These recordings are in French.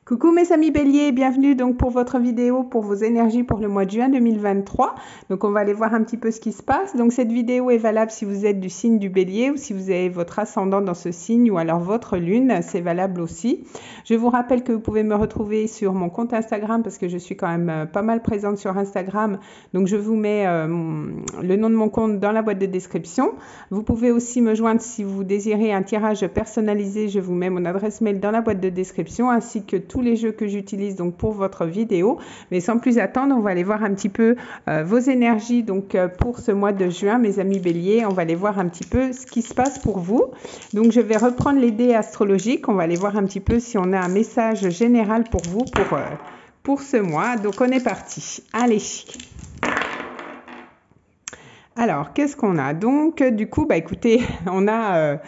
Coucou mes amis béliers, bienvenue donc pour votre vidéo pour vos énergies pour le mois de juin 2023. Donc on va aller voir un petit peu ce qui se passe. Donc cette vidéo est valable si vous êtes du signe du bélier ou si vous avez votre ascendant dans ce signe ou alors votre lune, c'est valable aussi. Je vous rappelle que vous pouvez me retrouver sur mon compte Instagram parce que je suis quand même pas mal présente sur Instagram. Donc je vous mets le nom de mon compte dans la boîte de description. Vous pouvez aussi me joindre si vous désirez un tirage personnalisé. Je vous mets mon adresse mail dans la boîte de description ainsi que tous les jeux que j'utilise donc pour votre vidéo. Mais sans plus attendre, on va aller voir un petit peu vos énergies donc pour ce mois de juin, mes amis béliers. On va aller voir un petit peu ce qui se passe pour vous. Donc je vais reprendre les dés astrologiques. On va aller voir un petit peu si on a un message général pour vous pour ce mois. Donc on est parti. Allez. Alors, qu'est-ce qu'on a? Donc, du coup, écoutez, on a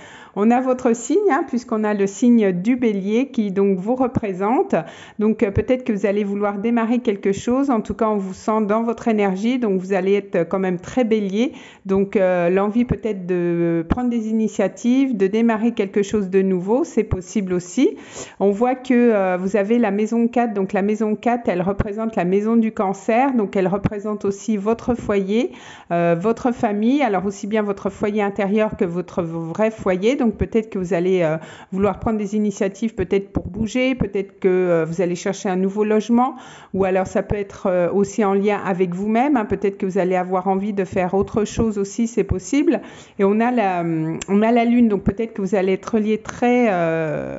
votre signe, hein, puisqu'on a le signe du bélier qui donc vous représente. Donc, peut-être que vous allez vouloir démarrer quelque chose. En tout cas, on vous sent dans votre énergie. Donc, vous allez être quand même très bélier. Donc, l'envie peut-être de prendre des initiatives, de démarrer quelque chose de nouveau, c'est possible aussi. On voit que vous avez la maison 4. Donc, la maison 4, elle représente la maison du cancer. Donc, elle représente aussi votre foyer, votre famille, alors aussi bien votre foyer intérieur que votre vrai foyer. Donc peut-être que vous allez vouloir prendre des initiatives peut-être pour bouger, peut-être que vous allez chercher un nouveau logement, ou alors ça peut être aussi en lien avec vous-même, hein. Peut-être que vous allez avoir envie de faire autre chose aussi, c'est possible. Et on a la lune, donc peut-être que vous allez être relié très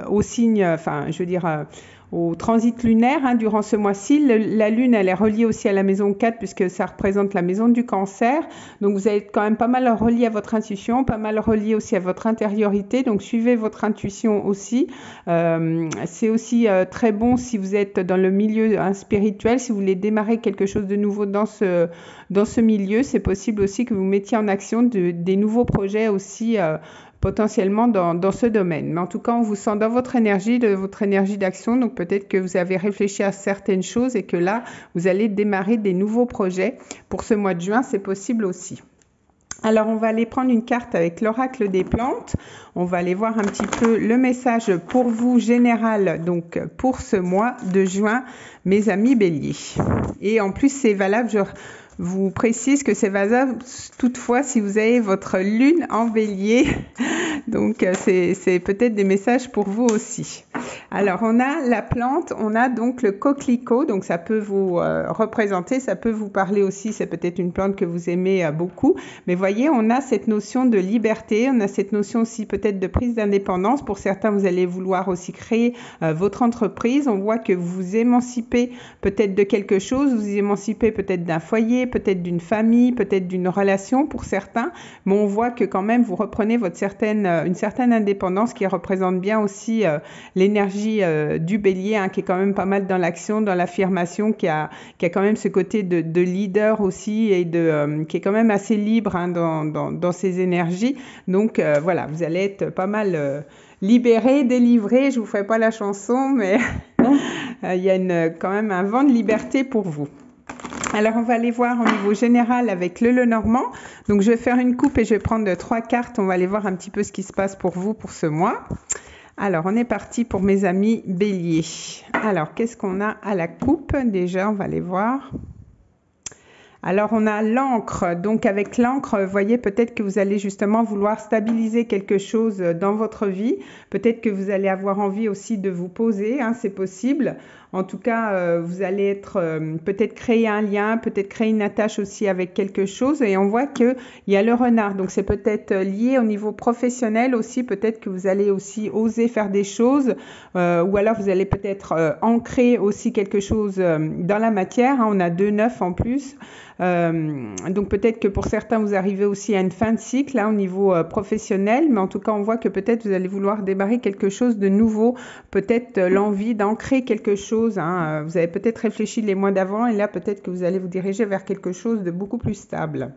au signe, enfin je veux dire au transit lunaire, hein, durant ce mois-ci. La lune, elle est reliée aussi à la maison 4 puisque ça représente la maison du cancer. Donc vous allez être quand même pas mal relié à votre intuition, pas mal relié aussi à votre intériorité. Donc suivez votre intuition aussi. C'est aussi très bon si vous êtes dans le milieu spirituel, si vous voulez démarrer quelque chose de nouveau dans ce milieu. C'est possible aussi que vous mettiez en action des nouveaux projets aussi potentiellement dans ce domaine. Mais en tout cas, on vous sent dans votre énergie d'action. Donc peut-être que vous avez réfléchi à certaines choses et que là, vous allez démarrer des nouveaux projets pour ce mois de juin. C'est possible aussi. Alors, on va aller prendre une carte avec l'oracle des plantes. On va aller voir un petit peu le message pour vous général, donc pour ce mois de juin, mes amis béliers. Et en plus, c'est valable, je vous précise que c'est valable toutefois si vous avez votre lune en bélier. Donc, c'est peut-être des messages pour vous aussi. Alors, on a la plante, on a donc le coquelicot. Donc, ça peut vous représenter, ça peut vous parler aussi. C'est peut-être une plante que vous aimez beaucoup. Mais voyez, on a cette notion de liberté. On a cette notion aussi peut-être de prise d'indépendance. Pour certains, vous allez vouloir aussi créer votre entreprise. On voit que vous vous émancipez peut-être de quelque chose. Vous vous émancipez peut-être d'un foyer, peut-être d'une famille, peut-être d'une relation pour certains. Mais on voit que quand même, vous reprenez une certaine indépendance qui représente bien aussi l'énergie du bélier, hein, qui est quand même pas mal dans l'action, dans l'affirmation, qui a quand même ce côté de leader aussi et qui est quand même assez libre, hein, dans ses énergies. Donc voilà, vous allez être pas mal libéré, délivré. Je vous ferai pas la chanson, mais il y a quand même un vent de liberté pour vous. Alors, on va aller voir au niveau général avec le Lenormand. Donc, je vais faire une coupe et je vais prendre 3 cartes. On va aller voir un petit peu ce qui se passe pour vous pour ce mois. Alors, on est parti pour mes amis béliers. Alors, qu'est-ce qu'on a à la coupe? Déjà, on va aller voir. Alors, on a l'encre. Donc, avec l'encre, vous voyez, peut-être que vous allez justement vouloir stabiliser quelque chose dans votre vie. Peut-être que vous allez avoir envie aussi de vous poser, hein, c'est possible. En tout cas, vous allez être peut-être créer un lien, peut-être créer une attache aussi avec quelque chose. Et on voit qu'il y a le renard. Donc, c'est peut-être lié au niveau professionnel aussi. Peut-être que vous allez aussi oser faire des choses. Ou alors, vous allez peut-être ancrer aussi quelque chose dans la matière, hein. On a 2-9 en plus. Donc peut-être que pour certains vous arrivez aussi à une fin de cycle, hein, au niveau professionnel, mais en tout cas on voit que peut-être vous allez vouloir démarrer quelque chose de nouveau, peut-être l'envie d'ancrer quelque chose, hein. Vous avez peut-être réfléchi les mois d'avant et là peut-être que vous allez vous diriger vers quelque chose de beaucoup plus stable.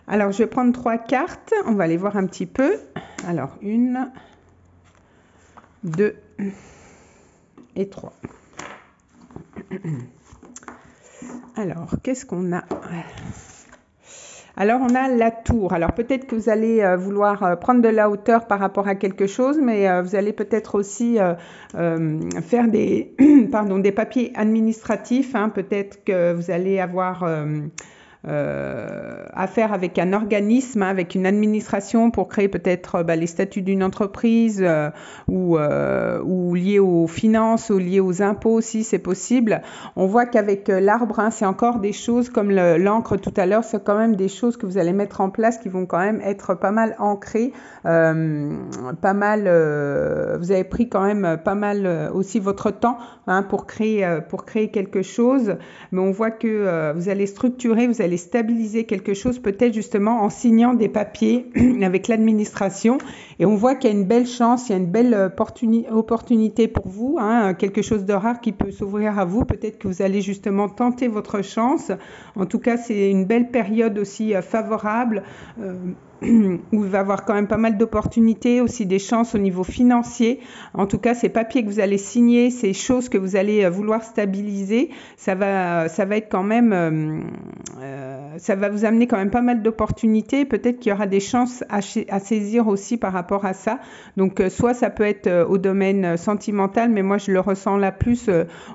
Alors je vais prendre 3 cartes, on va aller voir un petit peu. Alors 1, 2 et 3. Alors, qu'est-ce qu'on a? Alors, on a la tour. Alors, peut-être que vous allez vouloir prendre de la hauteur par rapport à quelque chose, mais vous allez peut-être aussi faire des, pardon, des papiers administratifs. Hein. Peut-être que vous allez avoir affaire avec un organisme, hein, avec une administration pour créer peut-être les statuts d'une entreprise ou liés aux finances ou liés aux impôts aussi, c'est possible. On voit qu'avec l'arbre, hein, c'est encore des choses comme l'encre tout à l'heure, c'est quand même des choses que vous allez mettre en place qui vont quand même être pas mal ancrées, pas mal, vous avez pris quand même pas mal aussi votre temps, hein, pour créer quelque chose, mais on voit que vous allez structurer, vous allez stabiliser quelque chose peut-être justement en signant des papiers avec l'administration, et on voit qu'il y a une belle chance, il y a une belle opportunité pour vous, hein, quelque chose de rare qui peut s'ouvrir à vous. Peut-être que vous allez justement tenter votre chance. En tout cas, c'est une belle période aussi favorable, où il va y avoir quand même pas mal d'opportunités, aussi des chances au niveau financier. En tout cas, ces papiers que vous allez signer, ces choses que vous allez vouloir stabiliser, ça va être quand même, ça va vous amener quand même pas mal d'opportunités. Peut-être qu'il y aura des chances à saisir aussi par rapport à ça. Donc, soit ça peut être au domaine sentimental, mais moi je le ressens là plus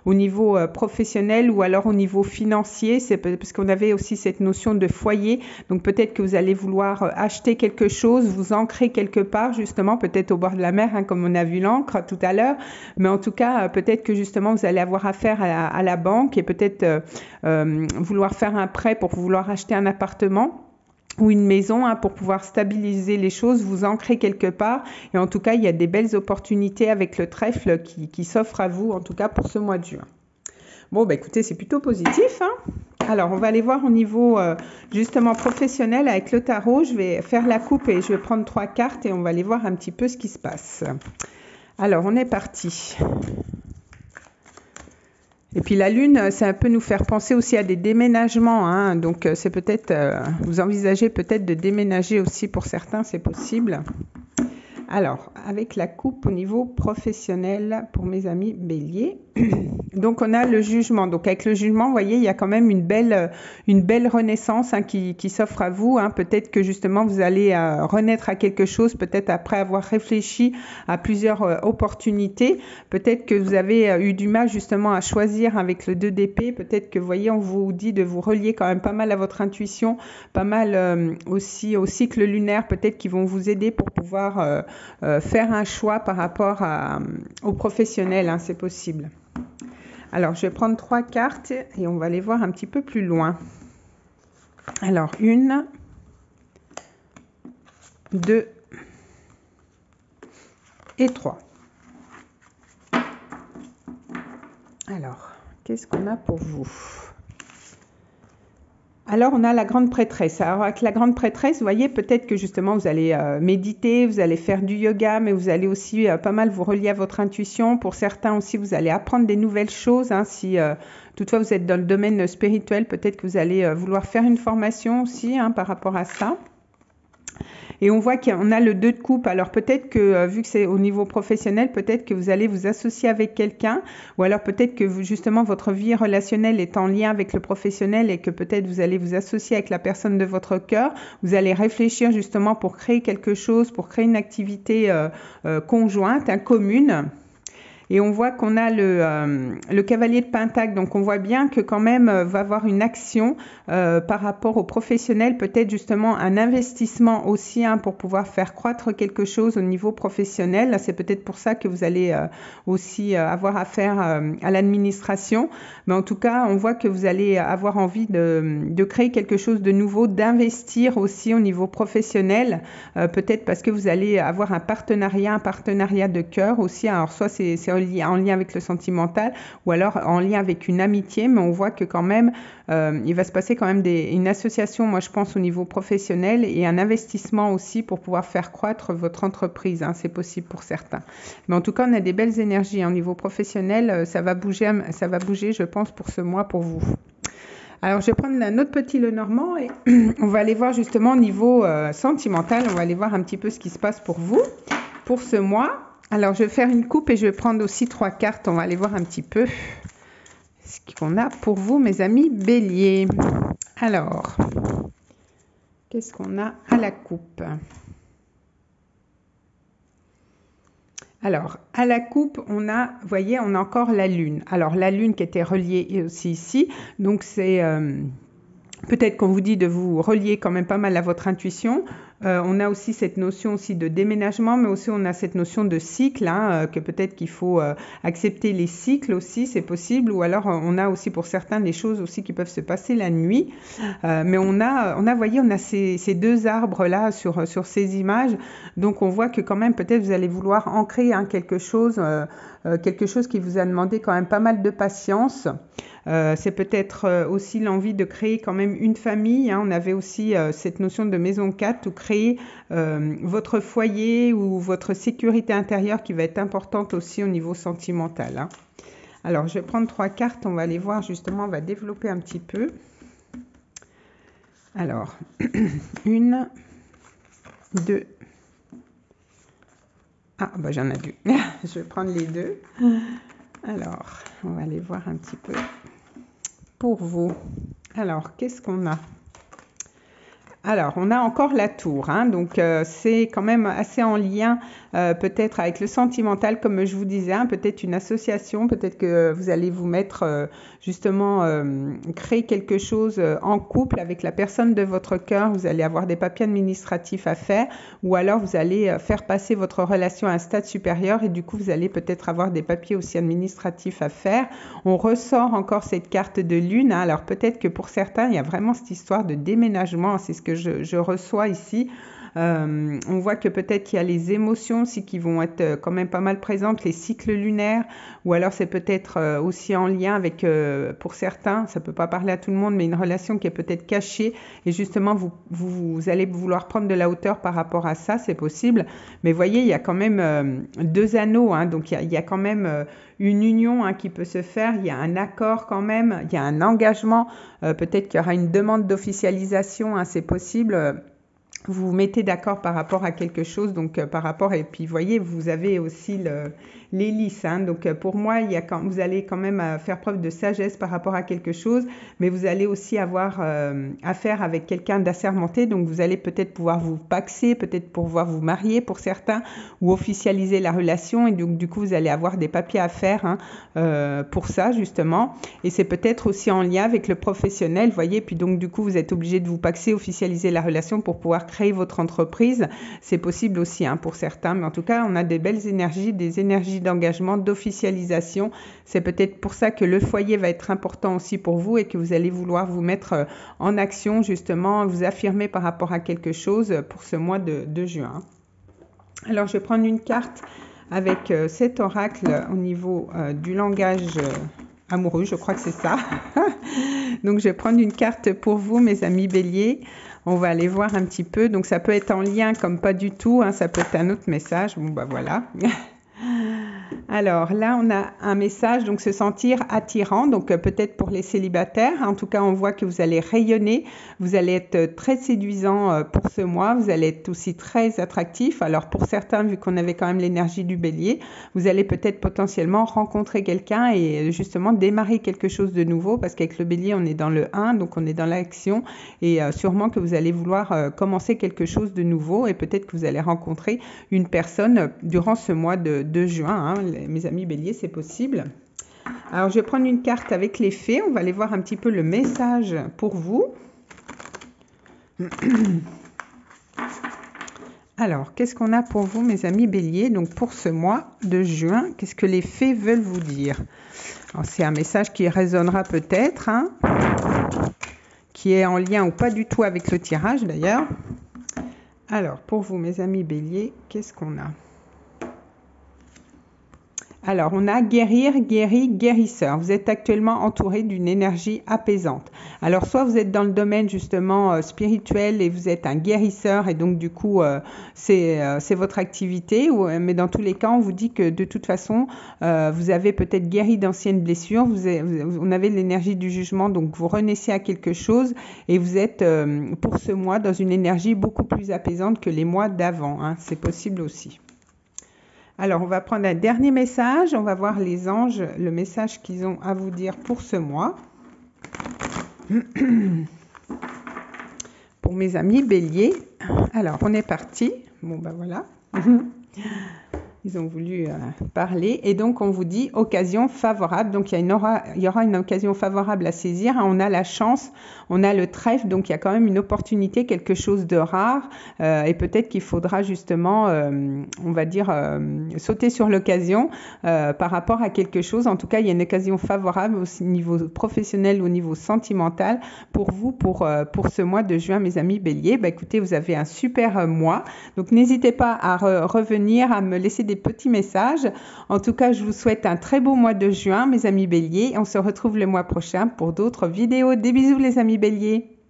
au niveau professionnel ou alors au niveau financier. C'est parce qu'on avait aussi cette notion de foyer. Donc, peut-être que vous allez vouloir acheter quelque chose, vous ancrer quelque part, justement, peut-être au bord de la mer, hein, comme on a vu l'encre tout à l'heure. Mais en tout cas, peut-être que justement, vous allez avoir affaire à la banque et peut-être vouloir faire un prêt pour vouloir acheter un appartement ou une maison, hein, pour pouvoir stabiliser les choses, vous ancrer quelque part. Et en tout cas, il y a des belles opportunités avec le trèfle qui s'offrent à vous, en tout cas pour ce mois de juin. Bon, bah écoutez, c'est plutôt positif, hein. Alors, on va aller voir au niveau justement professionnel avec le tarot. Je vais faire la coupe et je vais prendre 3 cartes et on va aller voir un petit peu ce qui se passe. Alors, on est parti. Et puis la lune, ça peut nous faire penser aussi à des déménagements, hein. Donc c'est peut-être, vous envisagez peut-être de déménager aussi pour certains, c'est possible. Alors, avec la coupe au niveau professionnel pour mes amis béliers. Donc, on a le jugement. Donc, avec le jugement, vous voyez, il y a quand même une belle renaissance, hein, qui s'offre à vous, hein. Peut-être que justement, vous allez renaître à quelque chose, peut-être après avoir réfléchi à plusieurs opportunités. Peut-être que vous avez eu du mal justement à choisir avec le 2 d'épée. Peut-être que, vous voyez, on vous dit de vous relier quand même pas mal à votre intuition, pas mal aussi au cycle lunaire, peut-être qui vont vous aider pour pouvoir faire un choix par rapport aux professionnels, hein, c'est possible. Alors, je vais prendre 3 cartes et on va les voir un petit peu plus loin. Alors, 1, 2 et 3. Alors, qu'est-ce qu'on a pour vous ? Alors, on a la grande prêtresse. Alors, avec la grande prêtresse, vous voyez, peut-être que justement, vous allez méditer, vous allez faire du yoga, mais vous allez aussi pas mal vous relier à votre intuition. Pour certains aussi, vous allez apprendre des nouvelles choses, hein. Si toutefois vous êtes dans le domaine spirituel, peut-être que vous allez vouloir faire une formation aussi, hein, par rapport à ça. Et on voit qu'on a le 2 de coupe. Alors peut-être que, vu que c'est au niveau professionnel, peut-être que vous allez vous associer avec quelqu'un, ou alors peut-être que justement votre vie relationnelle est en lien avec le professionnel et que peut-être vous allez vous associer avec la personne de votre cœur. Vous allez réfléchir justement pour créer quelque chose, pour créer une activité conjointe, commune. Et on voit qu'on a le cavalier de Pentacle, donc on voit bien que quand même va avoir une action par rapport aux professionnels, peut-être justement un investissement aussi, hein, pour pouvoir faire croître quelque chose au niveau professionnel. C'est peut-être pour ça que vous allez aussi avoir affaire à l'administration. Mais en tout cas, on voit que vous allez avoir envie de créer quelque chose de nouveau, d'investir aussi au niveau professionnel, peut-être parce que vous allez avoir un partenariat de cœur aussi. Alors soit c'est en lien avec le sentimental ou alors en lien avec une amitié, mais on voit que quand même il va se passer quand même une association, moi je pense au niveau professionnel, et un investissement aussi pour pouvoir faire croître votre entreprise, hein, c'est possible pour certains. Mais en tout cas, on a des belles énergies, hein, au niveau professionnel, ça va bouger je pense pour ce mois pour vous. Alors, je vais prendre un autre petit Lenormand et on va aller voir justement au niveau sentimental, on va aller voir un petit peu ce qui se passe pour vous pour ce mois. Alors, je vais faire une coupe et je vais prendre aussi 3 cartes. On va aller voir un petit peu ce qu'on a pour vous, mes amis béliers. Alors, qu'est-ce qu'on a à la coupe? Alors, à la coupe, on a, vous voyez, on a encore la lune. Alors, la lune qui était reliée aussi ici. Donc, c'est peut-être qu'on vous dit de vous relier quand même pas mal à votre intuition. On a aussi cette notion aussi de déménagement, mais aussi on a cette notion de cycle, hein, que peut-être qu'il faut accepter les cycles aussi, c'est possible. Ou alors on a aussi pour certains des choses aussi qui peuvent se passer la nuit. Mais voyez, on a ces deux arbres là sur ces images. Donc on voit que quand même peut-être vous allez vouloir ancrer hein, quelque chose qui vous a demandé quand même pas mal de patience. C'est peut-être aussi l'envie de créer quand même une famille. Hein. On avait aussi cette notion de maison 4 où créer votre foyer ou votre sécurité intérieure qui va être importante aussi au niveau sentimental. Hein. Alors, je vais prendre 3 cartes. On va aller voir justement, on va développer un petit peu. Alors, 1, 2. Ah, bah j'en ai 2. Je vais prendre les 2. Alors, on va aller voir un petit peu pour vous. Alors, qu'est-ce qu'on a? Alors, on a encore la tour, hein, donc c'est quand même assez en lien peut-être avec le sentimental, comme je vous disais, hein, peut-être une association, peut-être que vous allez vous mettre justement, créer quelque chose en couple avec la personne de votre cœur, vous allez avoir des papiers administratifs à faire, ou alors vous allez faire passer votre relation à un stade supérieur et du coup vous allez peut-être avoir des papiers aussi administratifs à faire. On ressort encore cette carte de lune, hein, alors peut-être que pour certains, il y a vraiment cette histoire de déménagement, c'est ce que je reçois ici. On voit que peut-être qu'il y a les émotions aussi qui vont être quand même pas mal présentes, les cycles lunaires, ou alors c'est peut-être aussi en lien avec, pour certains, ça peut pas parler à tout le monde, mais une relation qui est peut-être cachée, et justement vous allez vouloir prendre de la hauteur par rapport à ça, c'est possible. Mais voyez, il y a quand même 2 anneaux, hein, donc il y a quand même une union hein, qui peut se faire, il y a un accord quand même, il y a un engagement, peut-être qu'il y aura une demande d'officialisation, hein, c'est possible. Vous vous mettez d'accord par rapport à quelque chose, donc par rapport, et puis vous voyez, vous avez aussi l'hélice, hein, donc pour moi, vous allez quand même faire preuve de sagesse par rapport à quelque chose, mais vous allez aussi avoir affaire avec quelqu'un d'assermenté, donc vous allez peut-être pouvoir vous paxer, peut-être pouvoir vous marier pour certains, ou officialiser la relation, et donc du coup, vous allez avoir des papiers à faire hein, pour ça, justement, et c'est peut-être aussi en lien avec le professionnel, vous voyez, puis donc du coup, vous êtes obligé de vous paxer, officialiser la relation pour pouvoir créer votre entreprise, c'est possible aussi hein, pour certains, mais en tout cas on a des belles énergies, des énergies d'engagement, d'officialisation, c'est peut-être pour ça que le foyer va être important aussi pour vous et que vous allez vouloir vous mettre en action justement, vous affirmer par rapport à quelque chose pour ce mois de juin. Alors je vais prendre une carte avec cet oracle au niveau du langage amoureux, je crois que c'est ça. Donc je vais prendre une carte pour vous mes amis béliers. On va aller voir un petit peu. Donc ça peut être en lien comme pas du tout. Hein, ça peut être un autre message. Bon bah voilà. Alors là, on a un message, donc se sentir attirant, donc peut-être pour les célibataires. En tout cas, on voit que vous allez rayonner, vous allez être très séduisant pour ce mois, vous allez être aussi très attractif. Alors pour certains, vu qu'on avait quand même l'énergie du bélier, vous allez peut-être potentiellement rencontrer quelqu'un et justement démarrer quelque chose de nouveau, parce qu'avec le bélier, on est dans le 1, donc on est dans l'action, et sûrement que vous allez vouloir commencer quelque chose de nouveau, et peut-être que vous allez rencontrer une personne durant ce mois de juin, hein, mes amis béliers, c'est possible. Alors, je vais prendre une carte avec les fées. On va aller voir un petit peu le message pour vous. Alors, qu'est-ce qu'on a pour vous, mes amis béliers? Donc, pour ce mois de juin, qu'est-ce que les fées veulent vous dire? Alors, c'est un message qui résonnera peut-être, hein, qui est en lien ou pas du tout avec le tirage, d'ailleurs. Alors, pour vous, mes amis béliers, qu'est-ce qu'on a? Alors, on a guérir, guéri, guérisseur. Vous êtes actuellement entouré d'une énergie apaisante. Alors, soit vous êtes dans le domaine justement spirituel et vous êtes un guérisseur et donc du coup, c'est votre activité. Mais dans tous les cas, on vous dit que de toute façon, vous avez peut-être guéri d'anciennes blessures. On avait l'énergie du jugement, donc vous renaissez à quelque chose et vous êtes pour ce mois dans une énergie beaucoup plus apaisante que les mois d'avant. Hein. C'est possible aussi. Alors, on va prendre un dernier message. On va voir les anges, le message qu'ils ont à vous dire pour ce mois. Pour pour mes amis béliers. Alors, on est parti. Bon, ben voilà. Ils ont voulu parler et donc on vous dit occasion favorable. Donc il y aura une occasion favorable à saisir. On a la chance, on a le trèfle, donc il y a quand même une opportunité, quelque chose de rare et peut-être qu'il faudra justement, on va dire, sauter sur l'occasion par rapport à quelque chose. En tout cas, il y a une occasion favorable au niveau professionnel, au niveau sentimental pour vous, pour ce mois de juin, mes amis béliers. Bah, écoutez, vous avez un super mois. Donc n'hésitez pas à revenir, à me laisser des petits messages. En tout cas, je vous souhaite un très beau mois de juin, mes amis béliers. On se retrouve le mois prochain pour d'autres vidéos. Des bisous, les amis béliers.